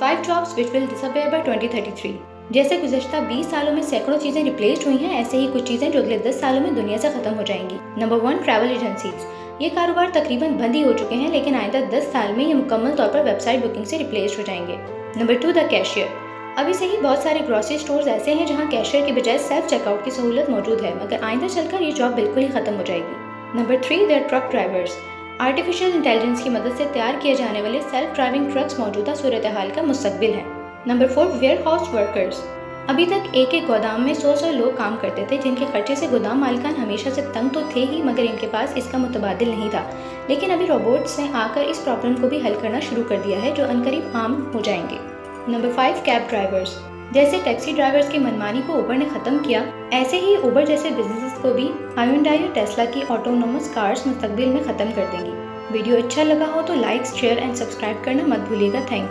5 jobs which will disappear by 2033। जैसे गुज़श्ता 20 सालों में सैकड़ों चीज़ें रिप्लेस्ड हुई हैं, ऐसे ही कुछ चीज़ें जो अगले 10 सालों में दुनिया से ख़त्म हो जाएंगी। Number 1, travel agencies. ये कारोबार तकरीबन बंद ही हो चुके हैं, लेकिन आइंदा 10 साल में ये मुकम्मल तौर पर वेबसाइट बुकिंग से रिप्लेस्ड हो जाएंगे। Number 2, the cashier. अभी से ही बहुत सारे ग्रोसरी स्टोर्स ऐसे हैं जहां कैशियर के बजाय सेल्फ चेकआउट की सहूलत मौजूद है, मगर आइंदा चलकर ये जॉब बिल्कुल ही ख़त्म हो जाएगी। Number 3, the truck drivers. Artificial intelligence की मदद से तैयार किए जाने वाले सेल्फ ड्राइविंग ट्रक्स मौजूदा सूरत हाल का मुस्तकबिल है। Number 4, warehouse workers. अभी तक एक एक गोदाम में 100 लोग काम करते थे, जिनके खर्चे से गोदाम मालिकान हमेशा से तंग तो थे ही, मगर इनके पास इसका मुतबादिल नहीं था। लेकिन अभी रोबोट्स ने आकर इस प्रॉब्लम को भी हल करना शुरू कर दिया है, जो अनकरीब आम हो जाएंगे। Number 5, cab drivers. जैसे टैक्सी ड्राइवर्स की मनमानी को उबर ने ख़त्म किया, ऐसे ही उबर जैसे बिजनेसेस को भी हायुंडई और टेस्ला की ऑटोनोमस कार्स मुस्तकबिल में ख़त्म कर देंगी। वीडियो अच्छा लगा हो तो लाइक, शेयर एंड सब्सक्राइब करना मत भूलिएगा। Thank you.